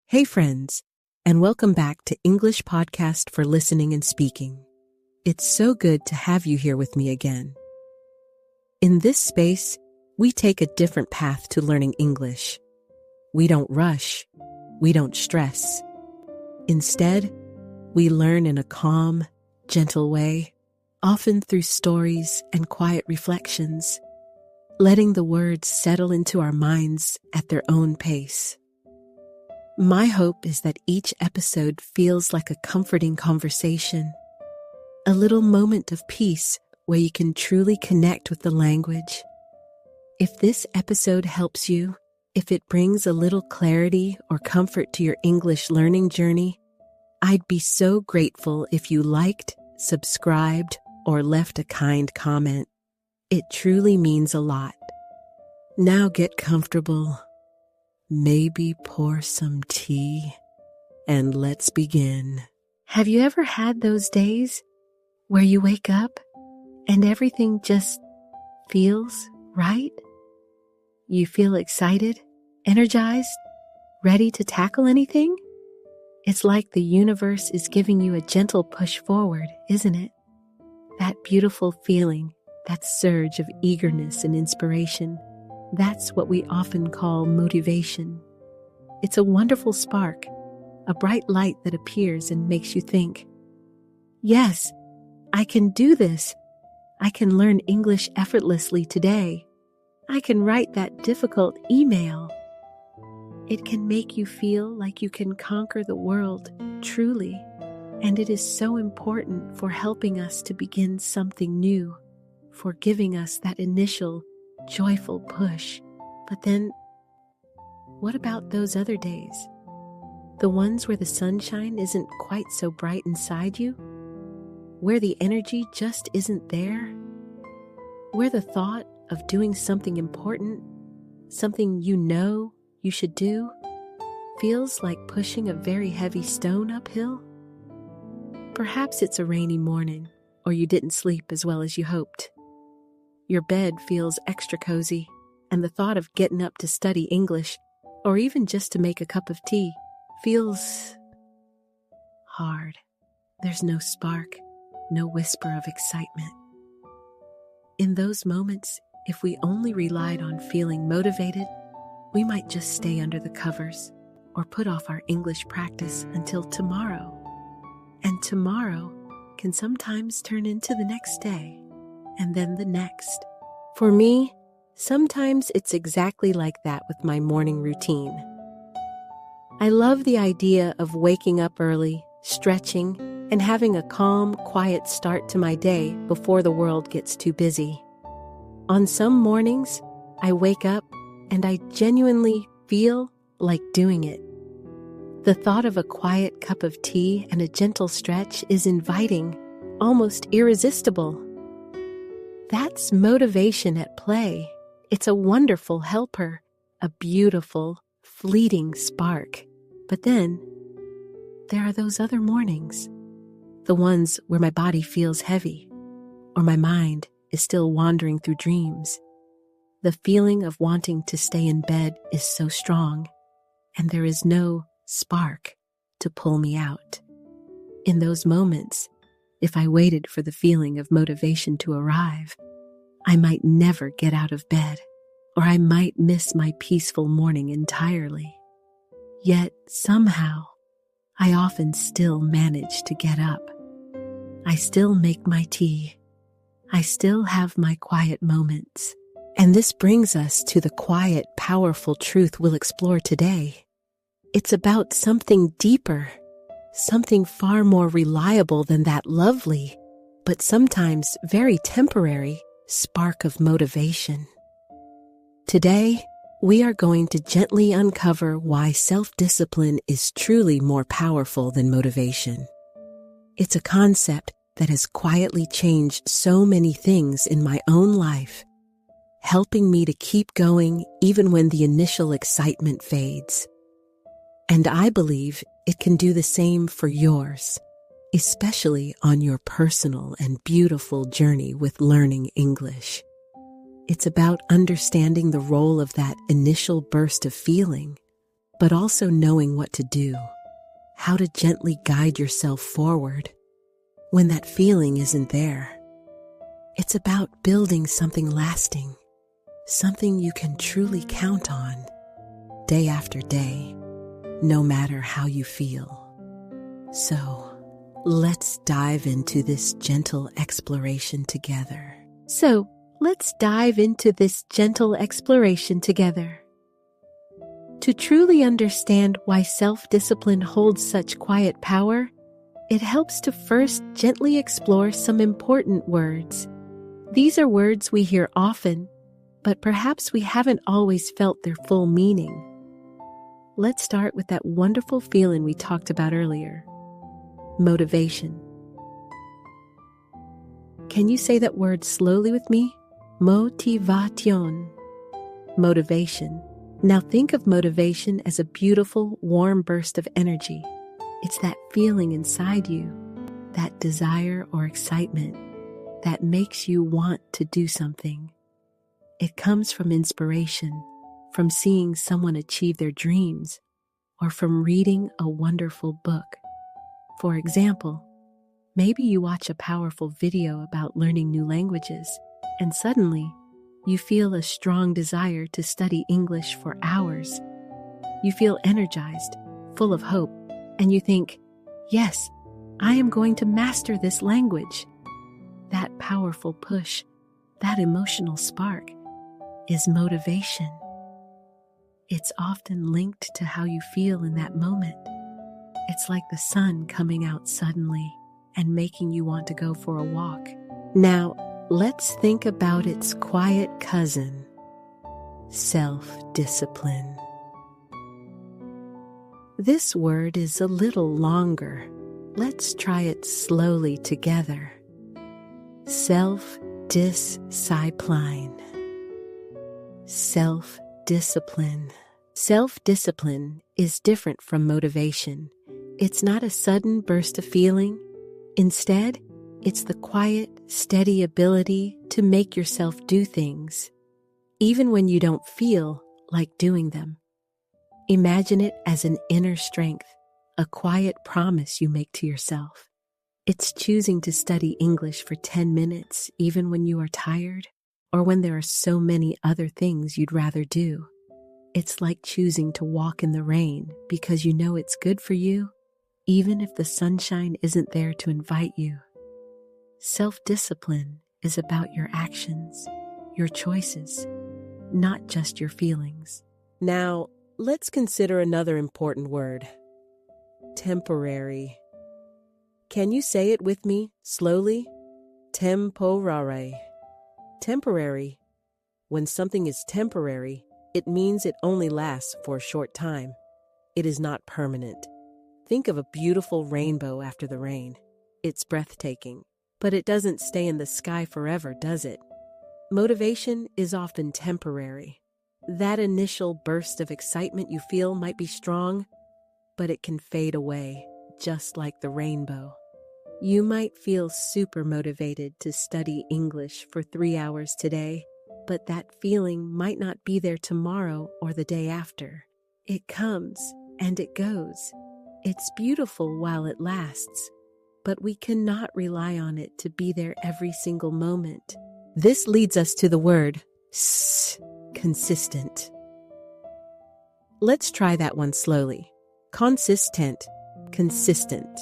Hey friends, and welcome back to English Podcast for Listening and Speaking. It's so good to have you here with me again. In this space, we take a different path to learning English. We don't rush. We don't stress. Instead, we learn in a calm, gentle way, often through stories and quiet reflections, letting the words settle into our minds at their own pace. My hope is that each episode feels like a comforting conversation, a little moment of peace where you can truly connect with the language. If this episode helps you, if it brings a little clarity or comfort to your English learning journey, I'd be so grateful if you liked, subscribed, or left a kind comment. It truly means a lot. Now get comfortable. Maybe pour some tea, and let's begin. Have you ever had those days where you wake up and everything just feels right? You feel excited, energized, ready to tackle anything? It's like the universe is giving you a gentle push forward, isn't it? That beautiful feeling, that surge of eagerness and inspiration. That's what we often call motivation. It's a wonderful spark, a bright light that appears and makes you think, yes, I can do this. I can learn English effortlessly today. I can write that difficult email. It can make you feel like you can conquer the world, truly. And it is so important for helping us to begin something new, for giving us that initial joyful push. But then, what about those other days? The ones where the sunshine isn't quite so bright inside you? Where the energy just isn't there? Where the thought of doing something important, something you know you should do, feels like pushing a very heavy stone uphill? Perhaps it's a rainy morning, or you didn't sleep as well as you hoped. Your bed feels extra cozy, and the thought of getting up to study English, or even just to make a cup of tea, feels hard. There's no spark, no whisper of excitement. In those moments, if we only relied on feeling motivated, we might just stay under the covers or put off our English practice until tomorrow. And tomorrow can sometimes turn into the next day, and then the next. For me, sometimes it's exactly like that with my morning routine. I love the idea of waking up early, stretching, and having a calm, quiet start to my day before the world gets too busy. On some mornings, I wake up and I genuinely feel like doing it. The thought of a quiet cup of tea and a gentle stretch is inviting, almost irresistible. That's motivation at play. It's a wonderful helper, a beautiful, fleeting spark. But then, there are those other mornings, the ones where my body feels heavy, or my mind is still wandering through dreams. The feeling of wanting to stay in bed is so strong, and there is no spark to pull me out. In those moments, if I waited for the feeling of motivation to arrive, I might never get out of bed, or I might miss my peaceful morning entirely. Yet somehow, I often still manage to get up. I still make my tea. I still have my quiet moments. And this brings us to the quiet, powerful truth we'll explore today. It's about something deeper, something far more reliable than that lovely, but sometimes very temporary, spark of motivation. Today, we are going to gently uncover why self-discipline is truly more powerful than motivation. It's a concept that has quietly changed so many things in my own life, helping me to keep going even when the initial excitement fades. And I believe it can do the same for yours, especially on your personal and beautiful journey with learning English. It's about understanding the role of that initial burst of feeling, but also knowing what to do, how to gently guide yourself forward when that feeling isn't there. It's about building something lasting, something you can truly count on day after day, no matter how you feel. So, let's dive into this gentle exploration together. To truly understand why self-discipline holds such quiet power, it helps to first gently explore some important words. These are words we hear often, but perhaps we haven't always felt their full meaning. Let's start with that wonderful feeling we talked about earlier: motivation. Can you say that word slowly with me? Motivation. Motivation. Now think of motivation as a beautiful, warm burst of energy. It's that feeling inside you, that desire or excitement that makes you want to do something. It comes from inspiration, from seeing someone achieve their dreams, or from reading a wonderful book. For example, maybe you watch a powerful video about learning new languages, and suddenly, you feel a strong desire to study English for hours. You feel energized, full of hope, and you think, yes, I am going to master this language. That powerful push, that emotional spark, is motivation. It's often linked to how you feel in that moment. It's like the sun coming out suddenly and making you want to go for a walk. Now, let's think about its quiet cousin, self-discipline. This word is a little longer. Let's try it slowly together. Self-discipline. Self-discipline. Self-discipline is different from motivation. It's not a sudden burst of feeling. Instead, it's the quiet, steady ability to make yourself do things, even when you don't feel like doing them. Imagine it as an inner strength, a quiet promise you make to yourself. It's choosing to study English for 10 minutes, even when you are tired, or when there are so many other things you'd rather do. It's like choosing to walk in the rain because you know it's good for you, even if the sunshine isn't there to invite you. Self-discipline is about your actions, your choices, not just your feelings. Now, let's consider another important word: temporary. Can you say it with me slowly? Temporary. Temporary. When something is temporary, it means it only lasts for a short time. It is not permanent. Think of a beautiful rainbow after the rain. It's breathtaking, but it doesn't stay in the sky forever, does it? Motivation is often temporary. That initial burst of excitement you feel might be strong, but it can fade away, just like the rainbow. You might feel super motivated to study English for 3 hours today, but that feeling might not be there tomorrow or the day after. It comes and it goes. It's beautiful while it lasts, but we cannot rely on it to be there every single moment. This leads us to the word consistent. Let's try that one slowly. Consistent. Consistent.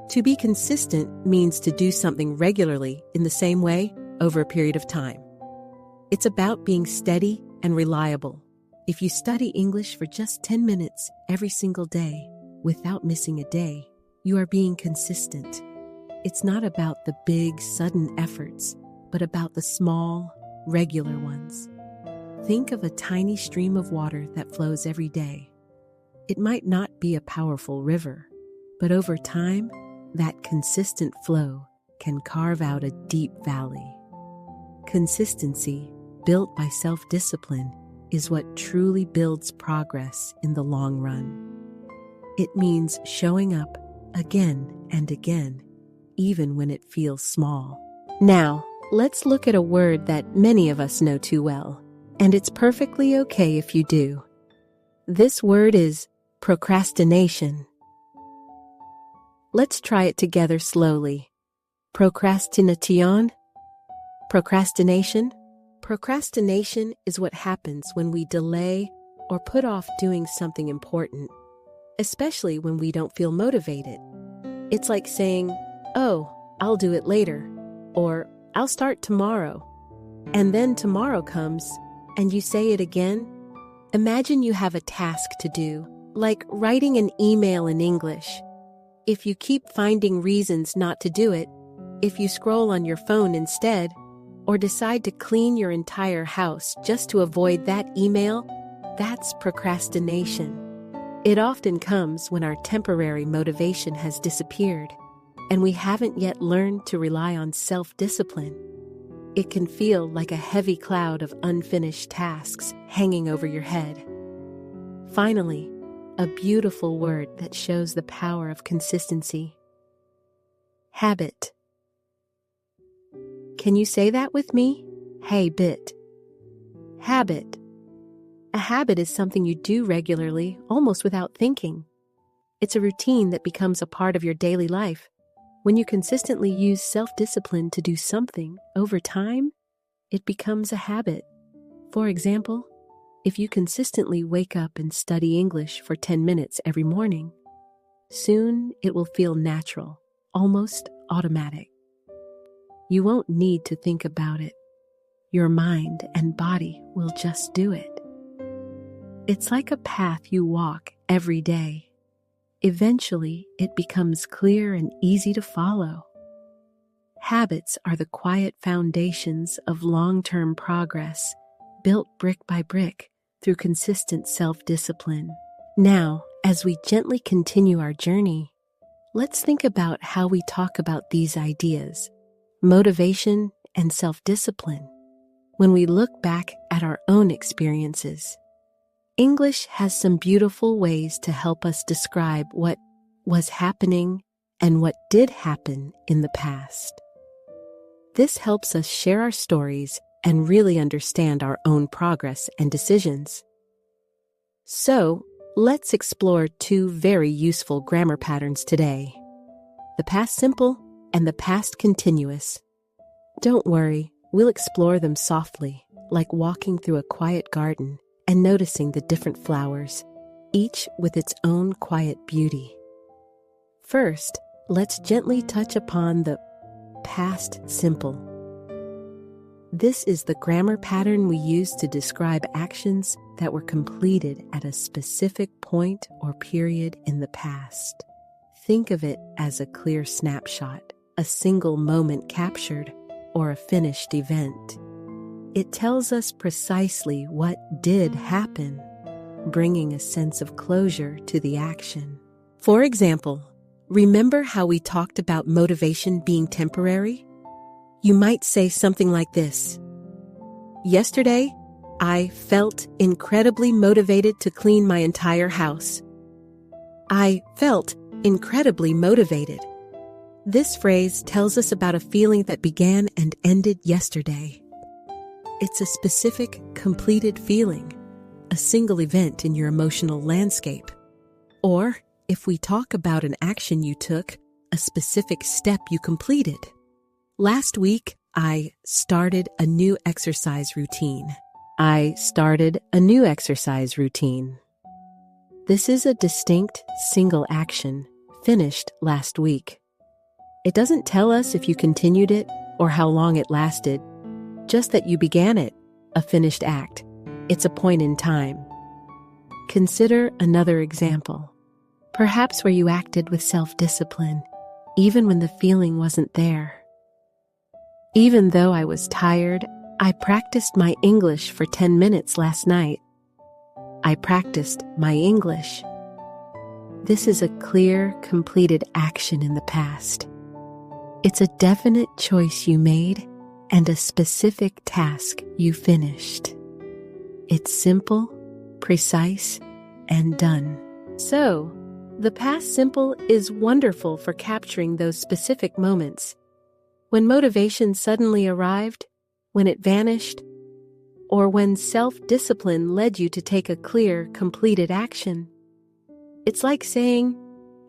To be consistent means to do something regularly in the same way over a period of time. It's about being steady and reliable. If you study English for just 10 minutes every single day without missing a day, you are being consistent. It's not about the big, sudden efforts, but about the small, regular ones. Think of a tiny stream of water that flows every day. It might not be a powerful river, but over time, that consistent flow can carve out a deep valley. Consistency, built by self-discipline, is what truly builds progress in the long run. It means showing up again and again, even when it feels small. Now, let's look at a word that many of us know too well, and it's perfectly okay if you do. This word is procrastination. Let's try it together slowly. Procrastination. Procrastination. Procrastination is what happens when we delay or put off doing something important, especially when we don't feel motivated. It's like saying, "Oh, I'll do it later," or "I'll start tomorrow." And then tomorrow comes, and you say it again. Imagine you have a task to do, like writing an email in English. If you keep finding reasons not to do it, if you scroll on your phone instead, or decide to clean your entire house just to avoid that email, that's procrastination. It often comes when our temporary motivation has disappeared, and we haven't yet learned to rely on self-discipline. It can feel like a heavy cloud of unfinished tasks hanging over your head. Finally, a beautiful word that shows the power of consistency. Habit. Can you say that with me? Habit. Habit. A habit is something you do regularly, almost without thinking. It's a routine that becomes a part of your daily life. When you consistently use self-discipline to do something, over time, it becomes a habit. For example, if you consistently wake up and study English for 10 minutes every morning, soon it will feel natural, almost automatic. You won't need to think about it. Your mind and body will just do it. It's like a path you walk every day. Eventually, it becomes clear and easy to follow. Habits are the quiet foundations of long-term progress, built brick by brick through consistent self-discipline. Now, as we gently continue our journey, let's think about how we talk about these ideas, motivation and self-discipline, when we look back at our own experiences. English has some beautiful ways to help us describe what was happening and what did happen in the past. This helps us share our stories and really understand our own progress and decisions. So, let's explore two very useful grammar patterns today: the past simple and the past continuous. Don't worry, we'll explore them softly, like walking through a quiet garden and noticing the different flowers, each with its own quiet beauty. First, let's gently touch upon the past simple. This is the grammar pattern we use to describe actions that were completed at a specific point or period in the past. Think of it as a clear snapshot, a single moment captured, or a finished event. It tells us precisely what did happen, bringing a sense of closure to the action. For example, remember how we talked about motivation being temporary? You might say something like this: "Yesterday, I felt incredibly motivated to clean my entire house." I felt incredibly motivated. This phrase tells us about a feeling that began and ended yesterday. It's a specific, completed feeling, a single event in your emotional landscape. Or, if we talk about an action you took, a specific step you completed. Last week, I started a new exercise routine. I started a new exercise routine. This is a distinct, single action, finished last week. It doesn't tell us if you continued it or how long it lasted, just that you began it, a finished act. It's a point in time. Consider another example, perhaps where you acted with self-discipline, even when the feeling wasn't there. Even though I was tired, I practiced my English for 10 minutes last night. I practiced my English. This is a clear, completed action in the past. It's a definite choice you made and a specific task you finished. It's simple, precise, and done. So, the past simple is wonderful for capturing those specific moments. When motivation suddenly arrived, when it vanished, or when self-discipline led you to take a clear, completed action. It's like saying,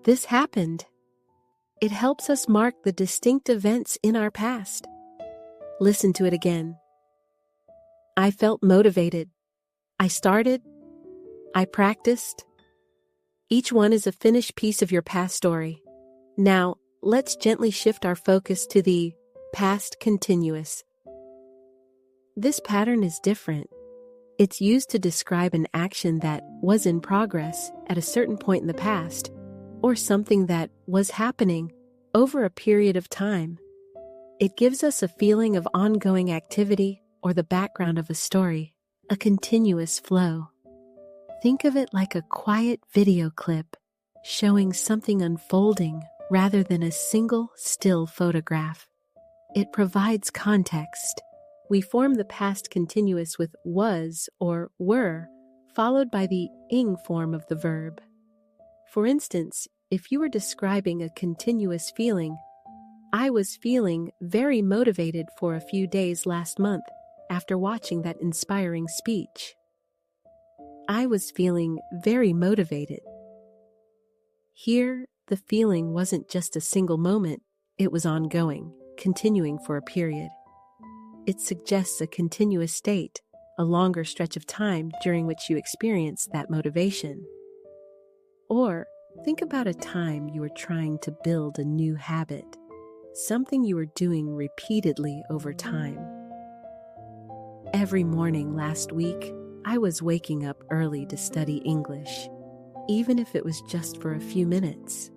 "This happened." It helps us mark the distinct events in our past. Listen to it again. I felt motivated. I started. I practiced. Each one is a finished piece of your past story. Now, let's gently shift our focus to the past continuous. This pattern is different. It's used to describe an action that was in progress at a certain point in the past, or something that was happening over a period of time. It gives us a feeling of ongoing activity or the background of a story, a continuous flow. Think of it like a quiet video clip showing something unfolding rather than a single still photograph. It provides context. We form the past continuous with was or were, followed by the ing form of the verb. For instance, if you were describing a continuous feeling, I was feeling very motivated for a few days last month after watching that inspiring speech. I was feeling very motivated. Here, the feeling wasn't just a single moment, it was ongoing, continuing for a period. It suggests a continuous state, a longer stretch of time during which you experience that motivation. Or, think about a time you were trying to build a new habit, something you were doing repeatedly over time. Every morning last week, I was waking up early to study English, even if it was just for a few minutes.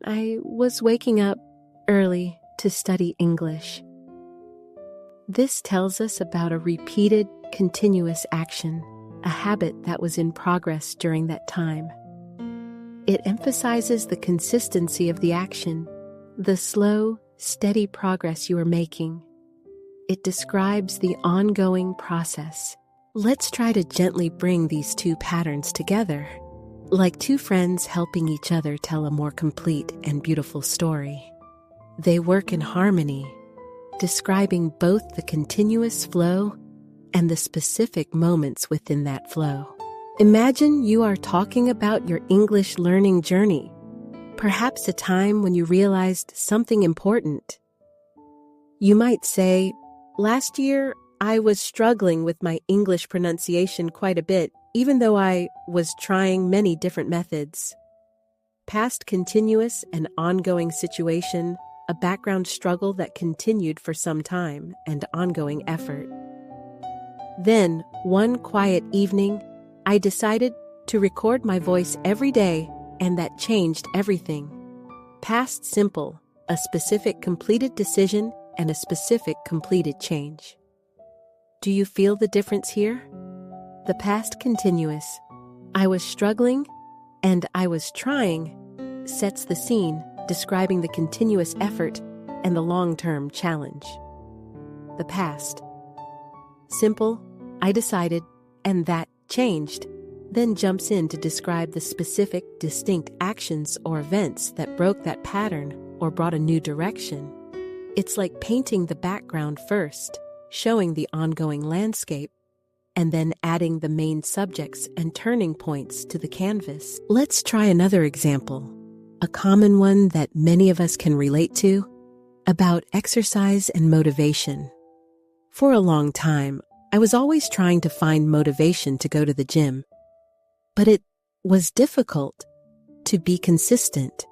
I was waking up early to study English. This tells us about a repeated, continuous action, a habit that was in progress during that time. It emphasizes the consistency of the action, the slow, steady progress you are making. It describes the ongoing process. Let's try to gently bring these two patterns together, like two friends helping each other tell a more complete and beautiful story. They work in harmony, describing both the continuous flow and the specific moments within that flow. Imagine you are talking about your English learning journey, perhaps a time when you realized something important. You might say, "Last year, I was struggling with my English pronunciation quite a bit, even though I was trying many different methods." Past continuous and ongoing situation, a background struggle that continued for some time, and ongoing effort. Then, one quiet evening, I decided to record my voice every day, and that changed everything. Past simple, a specific completed decision and a specific completed change. Do you feel the difference here? The past continuous, I was struggling and I was trying, sets the scene, describing the continuous effort and the long-term challenge. The past, simple, I decided, and that changed, then jumps in to describe the specific, distinct actions or events that broke that pattern or brought a new direction. It's like painting the background first, showing the ongoing landscape, and then adding the main subjects and turning points to the canvas. Let's try another example, a common one that many of us can relate to, about exercise and motivation. For a long time, I was always trying to find motivation to go to the gym, but it was difficult to be consistent.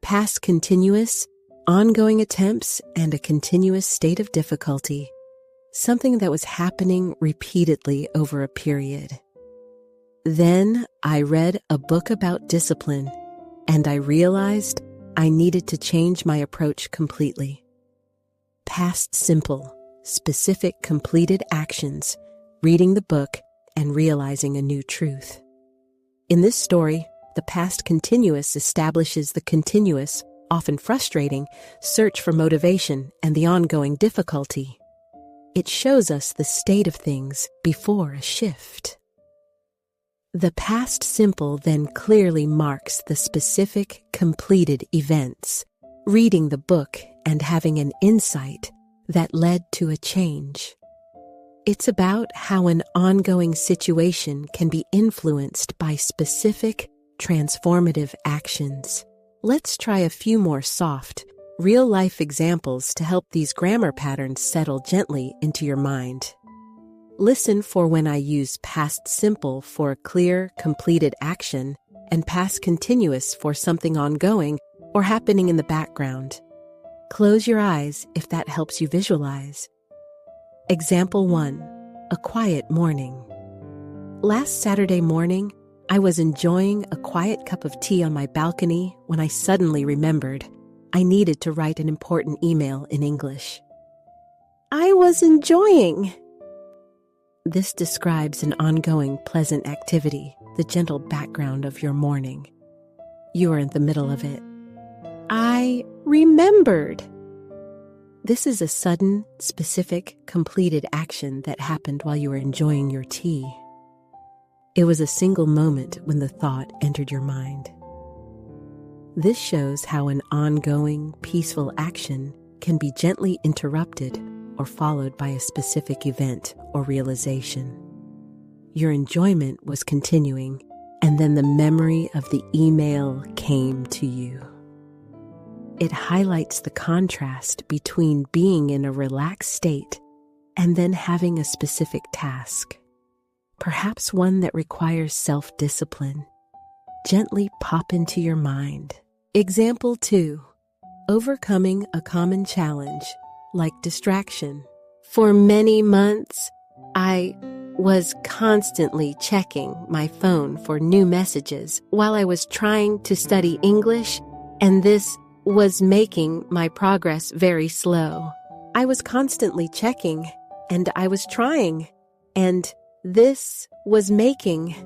Past continuous, ongoing attempts, and a continuous state of difficulty, something that was happening repeatedly over a period. Then I read a book about discipline, and I realized I needed to change my approach completely. Past simple, specific completed actions, reading the book, and realizing a new truth. In this story, the past continuous establishes the continuous, often frustrating, search for motivation and the ongoing difficulty. It shows us the state of things before a shift. The past simple then clearly marks the specific, completed events, reading the book and having an insight that led to a change. It's about how an ongoing situation can be influenced by specific, transformative actions. Let's try a few more soft, real-life examples to help these grammar patterns settle gently into your mind. Listen for when I use past simple for a clear, completed action and past continuous for something ongoing or happening in the background. Close your eyes if that helps you visualize. Example 1. A quiet morning. Last Saturday morning, I was enjoying a quiet cup of tea on my balcony when I suddenly remembered I needed to write an important email in English. I was enjoying. This describes an ongoing pleasant activity, the gentle background of your morning. You are in the middle of it. I remembered. This is a sudden, specific, completed action that happened while you were enjoying your tea. It was a single moment when the thought entered your mind. This shows how an ongoing, peaceful action can be gently interrupted or followed by a specific event or realization. Your enjoyment was continuing, and then the memory of the email came to you. It highlights the contrast between being in a relaxed state and then having a specific task, perhaps one that requires self-discipline. Gently pop into your mind. Example 2. Overcoming a common challenge, like distraction. For many months, I was constantly checking my phone for new messages while I was trying to study English, and this was making my progress very slow. I was constantly checking, and I was trying, and this was making.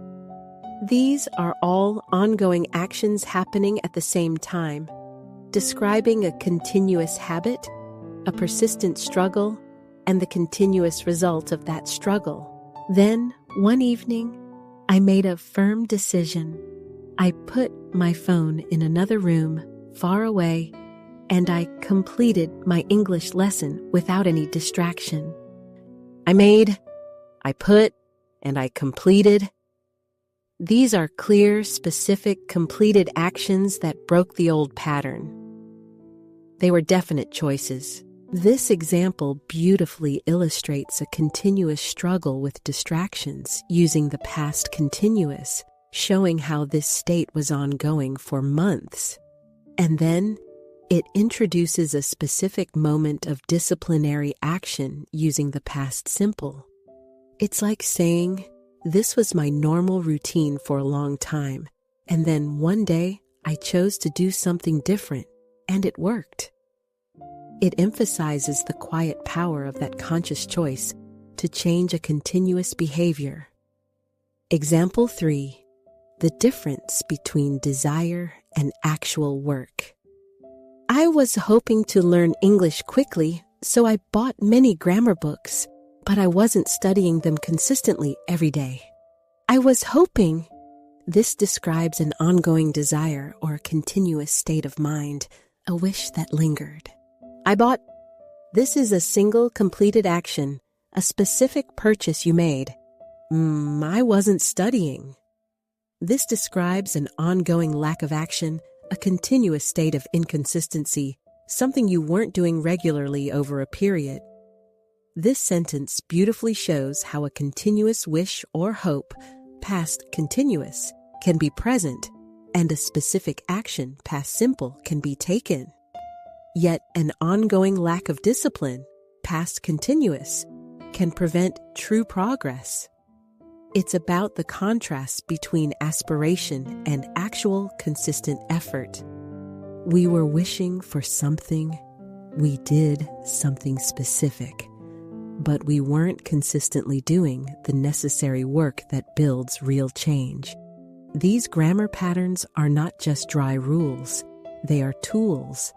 These are all ongoing actions happening at the same time, describing a continuous habit, a persistent struggle, and the continuous result of that struggle. Then, one evening, I made a firm decision. I put my phone in another room, far away, and I completed my English lesson without any distraction. I put, and I completed. These are clear, specific, completed actions that broke the old pattern. They were definite choices. This example beautifully illustrates a continuous struggle with distractions using the past continuous, showing how this state was ongoing for months. And then, it introduces a specific moment of disciplinary action using the past simple. It's like saying, this was my normal routine for a long time, and then one day I chose to do something different, and it worked. It emphasizes the quiet power of that conscious choice to change a continuous behavior. Example 3. The difference between desire and actual work. I was hoping to learn English quickly, so I bought many grammar books, but I wasn't studying them consistently every day. I was hoping. This describes an ongoing desire or a continuous state of mind, a wish that lingered. I bought. This is a single completed action, a specific purchase you made. I wasn't studying. This describes an ongoing lack of action, a continuous state of inconsistency, something you weren't doing regularly over a period. This sentence beautifully shows how a continuous wish or hope, past continuous, can be present, and a specific action, past simple, can be taken. Yet an ongoing lack of discipline, past continuous, can prevent true progress. It's about the contrast between aspiration and actual consistent effort. We were wishing for something, we did something specific, but we weren't consistently doing the necessary work that builds real change. These grammar patterns are not just dry rules, they are tools.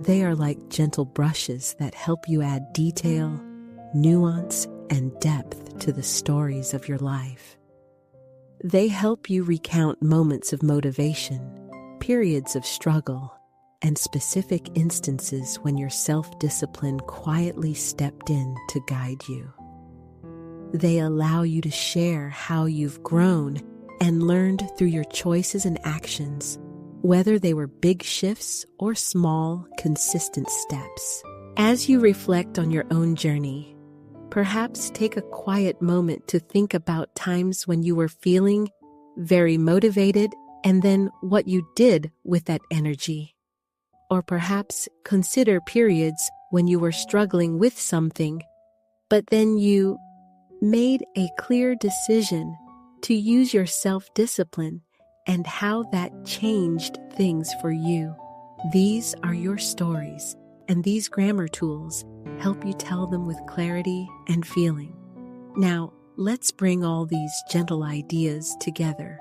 They are like gentle brushes that help you add detail, nuance, and depth to the stories of your life. They help you recount moments of motivation, periods of struggle, and specific instances when your self-discipline quietly stepped in to guide you. They allow you to share how you've grown and learned through your choices and actions, whether they were big shifts or small, consistent steps. As you reflect on your own journey, perhaps take a quiet moment to think about times when you were feeling very motivated and then what you did with that energy. Or perhaps consider periods when you were struggling with something, but then you made a clear decision to use your self-discipline and how that changed things for you. These are your stories, and these grammar tools help you tell them with clarity and feeling. Now, let's bring all these gentle ideas together.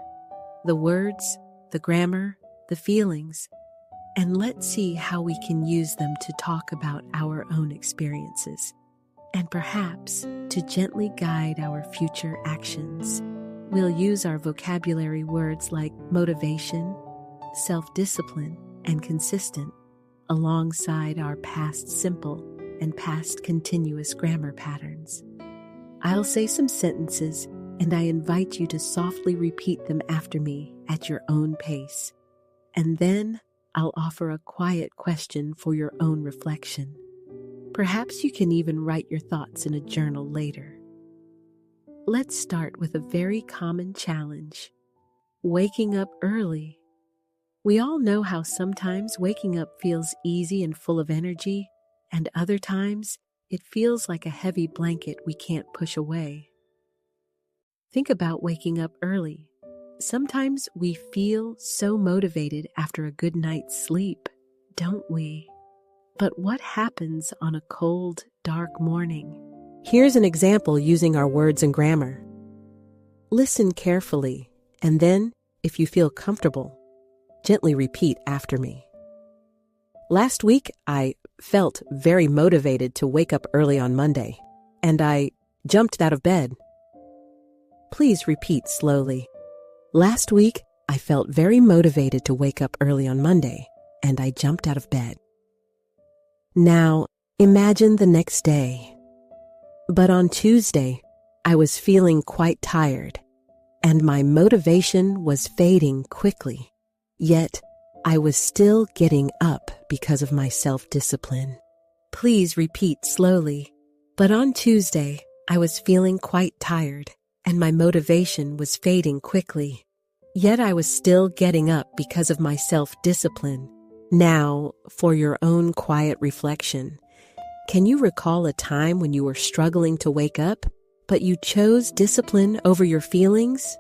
The words, the grammar, the feelings, and let's see how we can use them to talk about our own experiences, and perhaps to gently guide our future actions. We'll use our vocabulary words like motivation, self-discipline, and consistent, alongside our past simple and past continuous grammar patterns. I'll say some sentences, and I invite you to softly repeat them after me at your own pace. And then I'll offer a quiet question for your own reflection. Perhaps you can even write your thoughts in a journal later. Let's start with a very common challenge: waking up early. We all know how sometimes waking up feels easy and full of energy, and other times it feels like a heavy blanket we can't push away. Think about waking up early. Sometimes we feel so motivated after a good night's sleep, don't we? But what happens on a cold, dark morning? Here's an example using our words and grammar. Listen carefully, and then, if you feel comfortable, gently repeat after me. Last week, I felt very motivated to wake up early on Monday, and I jumped out of bed. Please repeat slowly. Last week, I felt very motivated to wake up early on Monday, and I jumped out of bed. Now, imagine the next day. But on Tuesday, I was feeling quite tired, and my motivation was fading quickly. Yet, I was still getting up because of my self-discipline. Please repeat slowly. But on Tuesday, I was feeling quite tired, and my motivation was fading quickly. Yet I was still getting up because of my self-discipline. Now, for your own quiet reflection, can you recall a time when you were struggling to wake up, but you chose discipline over your feelings?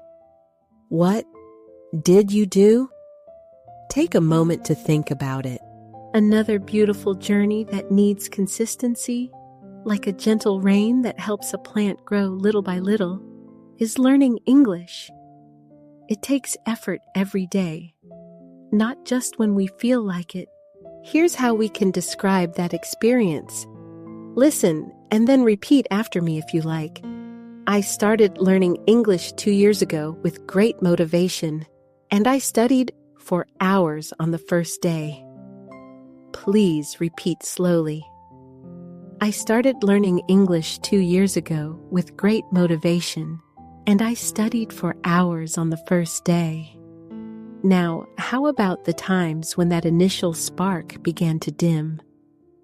What did you do? Take a moment to think about it. Another beautiful journey that needs consistency, like a gentle rain that helps a plant grow little by little, is learning English. It takes effort every day, not just when we feel like it. Here's how we can describe that experience. Listen and then repeat after me if you like. I started learning English 2 years ago with great motivation, and I studied for hours on the first day. Please repeat slowly. I started learning English 2 years ago with great motivation, and I studied for hours on the first day. Now, how about the times when that initial spark began to dim?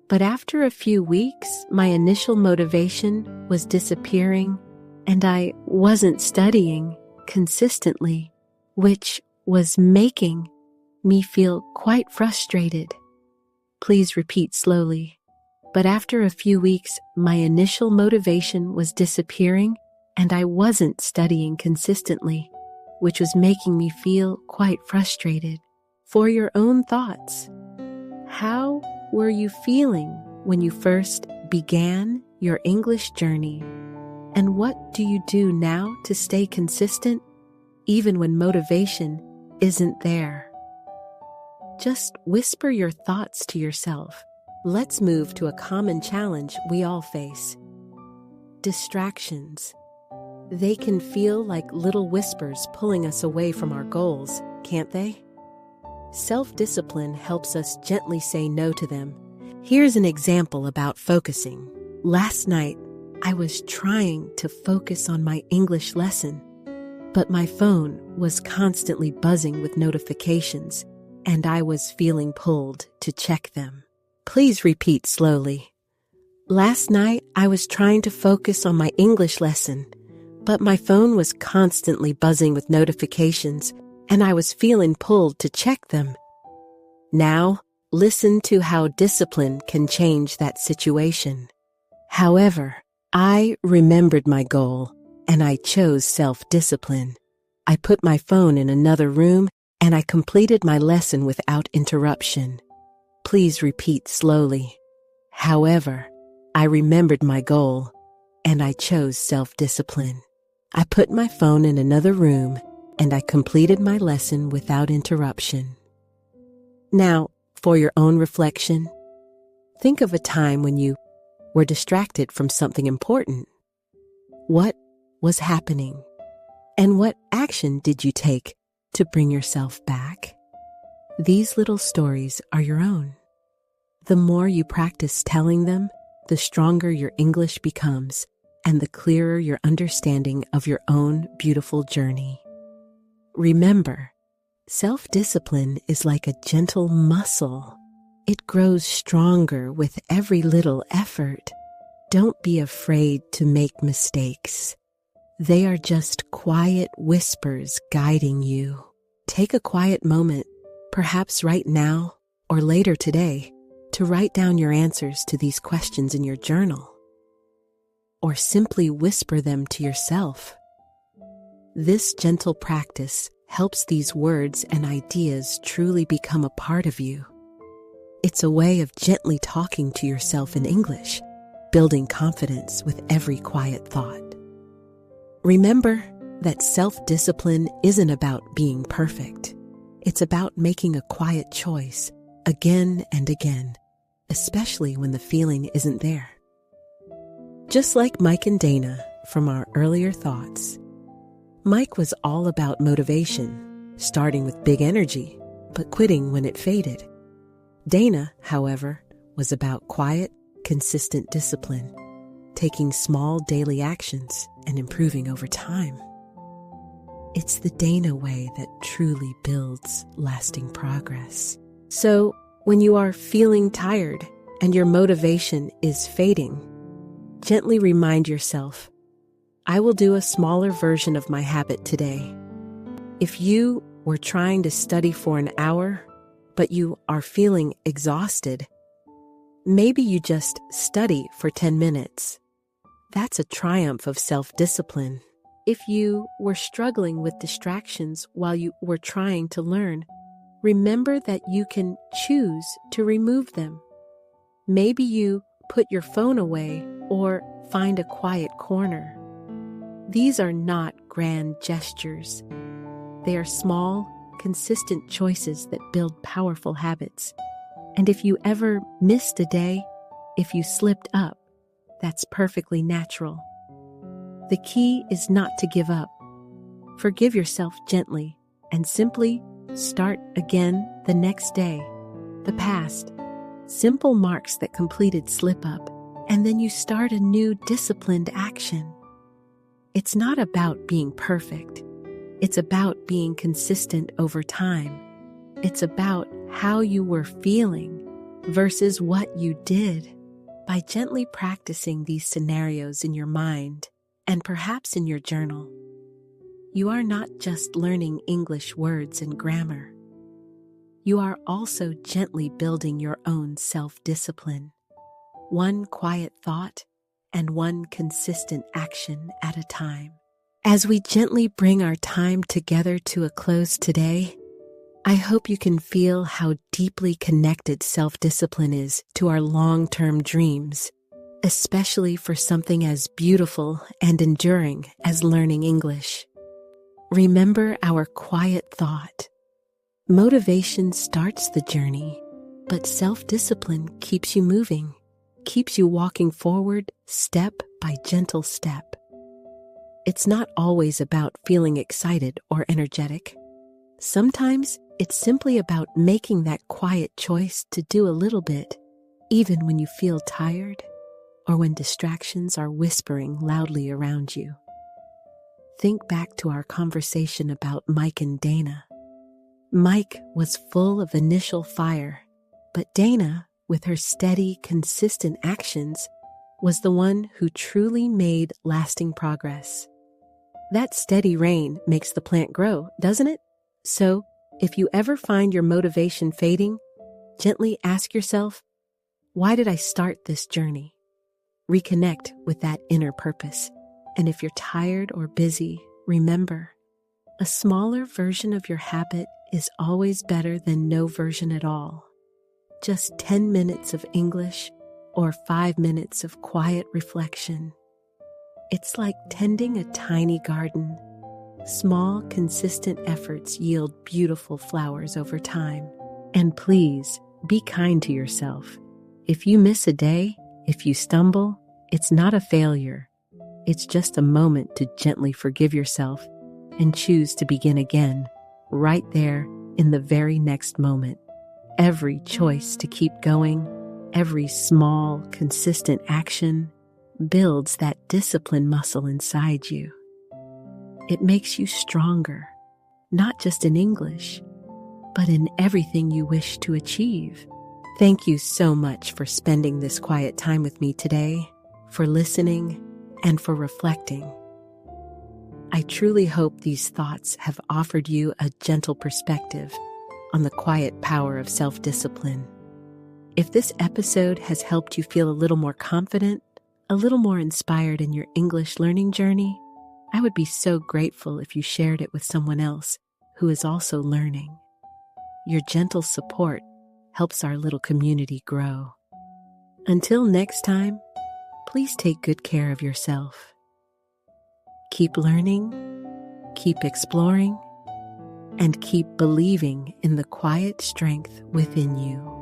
But after a few weeks, my initial motivation was disappearing, and I wasn't studying consistently, which was making me feel quite frustrated. Please repeat slowly. But after a few weeks, my initial motivation was disappearing, and I wasn't studying consistently, which was making me feel quite frustrated. For your own thoughts, how were you feeling when you first began your English journey? And what do you do now to stay consistent, even when motivation isn't there? Just whisper your thoughts to yourself. Let's move to a common challenge we all face: distractions. They can feel like little whispers pulling us away from our goals, can't they? Self-discipline helps us gently say no to them. Here's an example about focusing. Last night, I was trying to focus on my English lesson, but my phone was constantly buzzing with notifications, and I was feeling pulled to check them. Please repeat slowly. Last night, I was trying to focus on my English lesson, but my phone was constantly buzzing with notifications, and I was feeling pulled to check them. Now, listen to how discipline can change that situation. However, I remembered my goal, and I chose self-discipline. I put my phone in another room, and I completed my lesson without interruption. Please repeat slowly. However, I remembered my goal, and I chose self-discipline. I put my phone in another room, and I completed my lesson without interruption. Now, for your own reflection, think of a time when you were distracted from something important. What was happening? And what action did you take to bring yourself back? These little stories are your own. The more you practice telling them, the stronger your English becomes, and the clearer your understanding of your own beautiful journey. Remember, self-discipline is like a gentle muscle. It grows stronger with every little effort. Don't be afraid to make mistakes. They are just quiet whispers guiding you. Take a quiet moment, perhaps right now or later today, to write down your answers to these questions in your journal, or simply whisper them to yourself. This gentle practice helps these words and ideas truly become a part of you. It's a way of gently talking to yourself in English, building confidence with every quiet thought. Remember that self-discipline isn't about being perfect. It's about making a quiet choice again and again, especially when the feeling isn't there. Just like Mike and Dana from our earlier thoughts, Mike was all about motivation, starting with big energy, but quitting when it faded. Dana, however, was about quiet, consistent discipline, taking small daily actions and improving over time. It's the Dana way that truly builds lasting progress. So, when you are feeling tired and your motivation is fading, gently remind yourself, I will do a smaller version of my habit today. If you were trying to study for an hour, but you are feeling exhausted, maybe you just study for 10 minutes. That's a triumph of self-discipline. If you were struggling with distractions while you were trying to learn, remember that you can choose to remove them. Maybe you put your phone away or find a quiet corner. These are not grand gestures. They are small, consistent choices that build powerful habits. And if you ever missed a day, if you slipped up, that's perfectly natural. The key is not to give up. Forgive yourself gently and simply start again the next day. The past, simple marks that completed slip up, and then you start a new disciplined action. It's not about being perfect. It's about being consistent over time. It's about how you were feeling versus what you did. By gently practicing these scenarios in your mind and perhaps in your journal, you are not just learning English words and grammar. You are also gently building your own self-discipline, one quiet thought and one consistent action at a time. As we gently bring our time together to a close today, I hope you can feel how deeply connected self-discipline is to our long-term dreams, especially for something as beautiful and enduring as learning English. Remember our quiet thought. Motivation starts the journey, but self-discipline keeps you moving, keeps you walking forward step by gentle step. It's not always about feeling excited or energetic. Sometimes it's simply about making that quiet choice to do a little bit, even when you feel tired or when distractions are whispering loudly around you. Think back to our conversation about Mike and Dana. Mike was full of initial fire, but Dana, with her steady, consistent actions, was the one who truly made lasting progress. That steady rain makes the plant grow, doesn't it? So, if you ever find your motivation fading, gently ask yourself, why did I start this journey? Reconnect with that inner purpose. And if you're tired or busy, remember, a smaller version of your habit is always better than no version at all. Just 10 minutes of English or 5 minutes of quiet reflection. It's like tending a tiny garden. Small, consistent efforts yield beautiful flowers over time. And please, be kind to yourself. If you miss a day, if you stumble, it's not a failure. It's just a moment to gently forgive yourself and choose to begin again, right there in the very next moment. Every choice to keep going, every small, consistent action builds that discipline muscle inside you. It makes you stronger, not just in English, but in everything you wish to achieve. Thank you so much for spending this quiet time with me today, for listening, and for reflecting. I truly hope these thoughts have offered you a gentle perspective on the quiet power of self-discipline. If this episode has helped you feel a little more confident, a little more inspired in your English learning journey, I would be so grateful if you shared it with someone else who is also learning. Your gentle support helps our little community grow. Until next time, please take good care of yourself. Keep learning, keep exploring, and keep believing in the quiet strength within you.